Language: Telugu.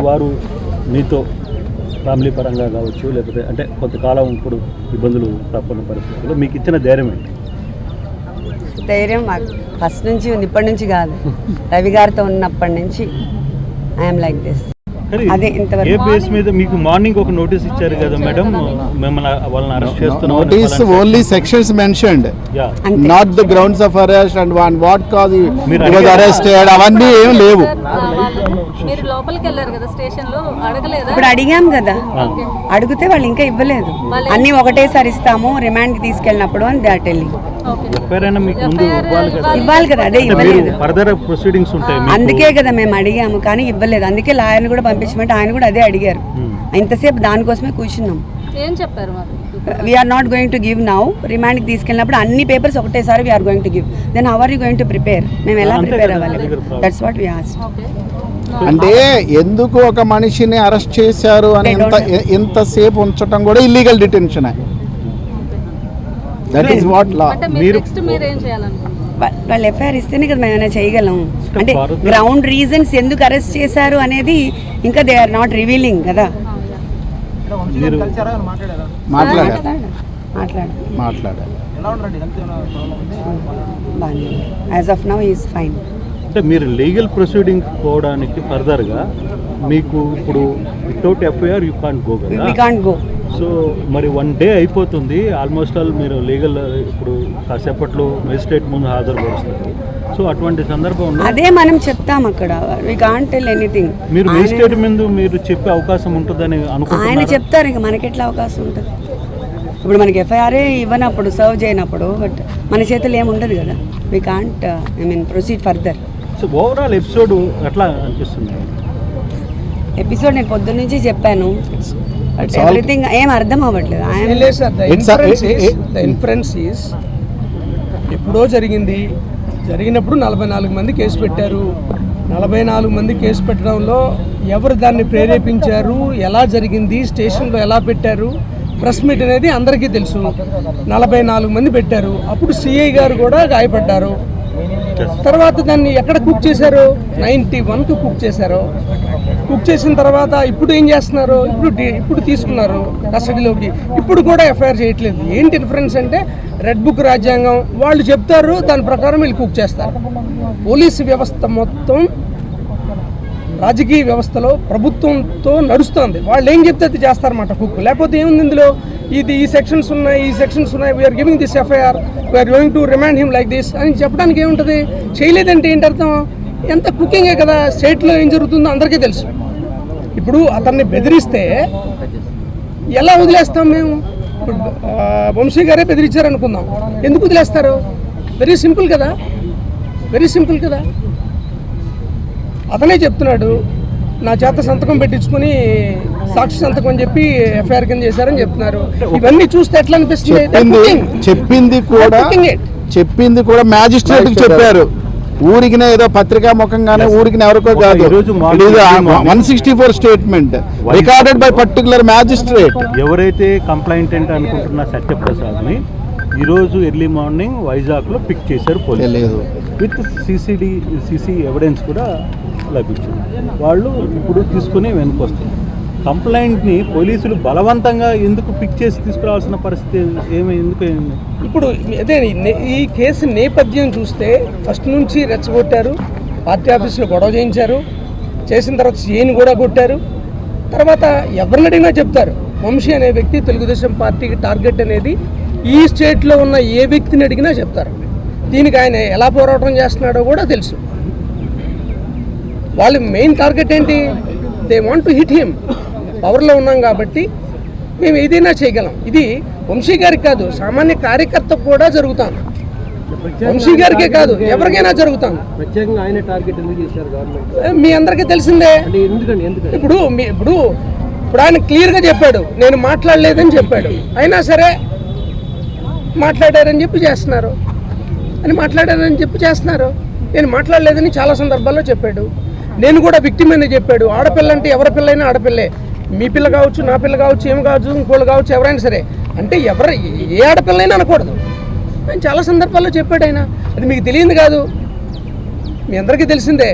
వారు మీతో ఫ్యామిలీ పరంగా కావచ్చు, లేకపోతే అంటే కొంతకాలం ఇప్పుడు ఇబ్బందులు తప్పని పరిస్థితుల్లో మీకు ఇచ్చిన ధైర్యం ఏంటి? ధైర్యం మాకు ఫస్ట్ నుంచి ఉంది, ఇప్పటి నుంచి కాదు. రవి గారితో ఉన్నప్పటి నుంచి ఐఎమ్ లైక్ దిస్. అదే ఇంతవరకు ఏ బేస్ మీద మీకు మార్నింగ్ ఒక నోటీస్ ఇచ్చారు కదా మేడం, మిమ్మల్ని వాళ్ళని అరెస్ట్ చేస్తున్నాం? Notice only sections mentioned, not the grounds of arrest and what cause was arrested అవన్నీ ఏం లేవు. మీరు లోపలికి వెళ్ళారు కదా స్టేషన్ లో, అడగలేదా? ఇప్పుడు అడిగాం కదా, అడిగితే వాళ్ళు ఇంకా ఇవ్వలేదు. అన్ని ఒకటేసారి ఇస్తాము రిమాండ్కి తీసుకెళ్ళినప్పుడు అని దే ఆర్ టెల్లింగ్. ఇవ్వాలి కదా, అదే ఇవ్వలేదు. అందుకే కదా మేము అడిగాము, కానీ ఇవ్వలేదు. అందుకే లాయర్ని కూడా పంపించమంటే ఆయన కూడా అదే అడిగారు. ఇంతసేపు దానికోసమే కూర్చున్నాం. ఏం చెప్పారు? We're not going to give now, రిమాండ్కి తీసుకెళ్ళినప్పుడు అన్ని పేపర్స్ ఒకటేసారి we're going to give, then how are you going to prepare? మేము ఎలా ప్రిపేర్ అవ్వాలి? That's what we asked. అంటే ఎందుకు ఒక మనిషిని అరెస్ట్ చేశారు అని ఎంతసేపు ఉంచడం కూడా illegal detention. That is what law. వాళ్ళు ఎఫ్ఐఆర్ ఇస్తేనే కదా మేము ఏమైనా చేయగలం. అంటే గ్రౌండ్ రీజన్స్ ఎందుకు అరెస్ట్ చేశారు అనేది ఇంకా దే ఆర్ నాట్ రివీలింగ్ కదా. మాట్లాడారు. As of now is fine. అంటే మీరు లీగల్ ప్రొసీడింగ్ పోవడానికి ఫర్దర్గా మీకు ఇప్పుడు without FIR you can't go కదా? We can't go. సో మరి 1 day అయిపోతుంది ఆల్మోస్ట్ ఆల్, మీరు లీగల్ ఇప్పుడు కాసేపట్లో మెజిస్ట్రేట్ ముందు హాజరుపరుస్తారు. సో అటువంటి సందర్భంలో అదే మనం చెప్తాం అక్కడ, వి కాంట్ టెల్ ఎనీథింగ్. మీరు మెజిస్ట్రేట్ ముందు మీరు చెప్పే అవకాశం ఉంటుందని అనుకుంటున్నారా? ఆయన చెప్తారు, ఇంకా మనకెట్లా అవకాశం ఉంటుంది? ఇప్పుడు మనకి ఎఫ్ఐఆర్ఏ ఇవ్వనప్పుడు, సర్వ్ చేయనప్పుడు, బట్ మన చేతులు ఏముండదు కదా. We can't proceed further. So overall episode ఎట్లా అనిపిస్తుంది? ఎపిసోడ్ నేను పొద్దున్న నుంచి చెప్పాను, ఎవ్రీథింగ్ ఏం అర్థం అవ్వట్లేదు. ఇన్ఫరెన్స్ ఈస్ ఎప్పుడో జరిగినప్పుడు 44 మంది కేసు పెట్టారు. 44 మంది కేసు పెట్టడంలో ఎవరు దాన్ని ప్రేరేపించారు, ఎలా జరిగింది, స్టేషన్లో ఎలా పెట్టారు, ప్రెస్ మీట్ అనేది అందరికీ తెలుసు. 44 మంది పెట్టారు. అప్పుడు సిఐ గారు కూడా గాయపడ్డారు. తర్వాత దాన్ని ఎక్కడ కుక్ చేశారు? 91కు కుక్ చేశారు. కుక్ చేసిన తర్వాత ఇప్పుడు ఏం చేస్తున్నారు? ఇప్పుడు తీసుకున్నారు కస్టడీలోకి. ఇప్పుడు కూడా ఎఫ్ఐఆర్ చేయట్లేదు. ఏంటి డిఫరెన్స్ అంటే, రెడ్ బుక్ రాజ్యాంగం వాళ్ళు చెప్తారు, దాని ప్రకారం వీళ్ళు కుక్ చేస్తారు. పోలీసు వ్యవస్థ మొత్తం రాజకీయ వ్యవస్థలో ప్రభుత్వంతో నడుస్తుంది. వాళ్ళు ఏం చెప్తే అది చేస్తారన్నమాట కుక్. లేకపోతే ఏముంది ఇందులో? ఈ సెక్షన్స్ ఉన్నాయి, we're giving this FIR, we're going to remand him like this అని చెప్పడానికి ఏముంటుంది? చేయలేదంటే ఏంటి అర్థం? ఎంత కుకింగే కదా. స్టేట్లో ఏం జరుగుతుందో అందరికీ తెలుసు. ఇప్పుడు అతన్ని బెదిరిస్తే ఎలా వదిలేస్తాం మేము? ఇప్పుడు వంశీ గారే బెదిరించారు అనుకుందాం, ఎందుకు వదిలేస్తారు? వెరీ సింపుల్ కదా. అతనే చెప్తున్నాడు, నా చేత సంతకం పెట్టించుకుని సాక్షి సంతకం అని చెప్పి ఎఫ్ఐఆర్ కింద చేశారని చెప్తున్నారు. ఇవన్నీ చూస్తే ఎట్లా అనిపిస్తుంది? చెప్పింది కూడా మ్యాజిస్ట్రేట్ చెప్పారు. ఊరికినే ఏదో పత్రికా ముఖంగానే ఊరికి ఎవరికో కాదు. 164 statement recorded by particular magistrate. ఎవరైతే కంప్లైంటెంట్ అనుకుంటున్న సత్యప్రసాద్ని ఈరోజు ఎర్లీ మార్నింగ్ వైజాగ్లో పిక్ చేశారు పోలీసులు, విత్ సీసీ ఎవిడెన్స్ కూడా లభించింది. వాళ్ళు ఇప్పుడు తీసుకుని వెనుకొస్తారు. కంప్లైంట్ని పోలీసులు బలవంతంగా ఎందుకు పిక్ చేసి తీసుకురావాల్సిన పరిస్థితి ఎందుకు? ఇప్పుడు అదే ఈ కేసు నేపథ్యం చూస్తే ఫస్ట్ నుంచి రెచ్చగొట్టారు. పార్టీ ఆఫీసులో గొడవ చేసిన తర్వాత సీఎని కూడా కొట్టారు. తర్వాత ఎవరిని అడిగినా చెప్తారు, వంశీ అనే వ్యక్తి తెలుగుదేశం పార్టీకి టార్గెట్ అనేది ఈ స్టేట్లో ఉన్న ఏ వ్యక్తిని అడిగినా చెప్తారు. దీనికి ఆయన ఎలా పోరాటం చేస్తున్నాడో కూడా తెలుసు. వాళ్ళ మెయిన్ టార్గెట్ ఏంటి? They want to hit him. పవర్లో ఉన్నాం కాబట్టి మేము ఏదైనా చేయగలం. ఇది వంశీ గారికి కాదు, సామాన్య కార్యకర్త కూడా జరుగుతాను. వంశీ గారికే కాదు, ఎవరికైనా జరుగుతాను. మీ అందరికీ తెలిసిందే. ఇప్పుడు ఆయన క్లియర్గా చెప్పాడు, నేను మాట్లాడలేదని చెప్పాడు. అయినా సరే మాట్లాడారని చెప్పి చేస్తున్నారు. నేను మాట్లాడలేదని చాలా సందర్భాల్లో చెప్పాడు. నేను కూడా విక్టిమ్ అని చెప్పాడు. ఆడపిల్ల అంటే ఎవరి పిల్లైనా ఆడపిల్లే, మీ పిల్ల కావచ్చు, నా పిల్ల కావచ్చు, ఏం కావచ్చు, ఇంకోళ్ళు కావచ్చు, ఎవరైనా సరే. అంటే ఏ ఆడపిల్లైనా అనకూడదు అని చాలా సందర్భాల్లో చెప్పాడు ఆయన. అది మీకు తెలియదు కాదు, మీ అందరికీ తెలిసిందే.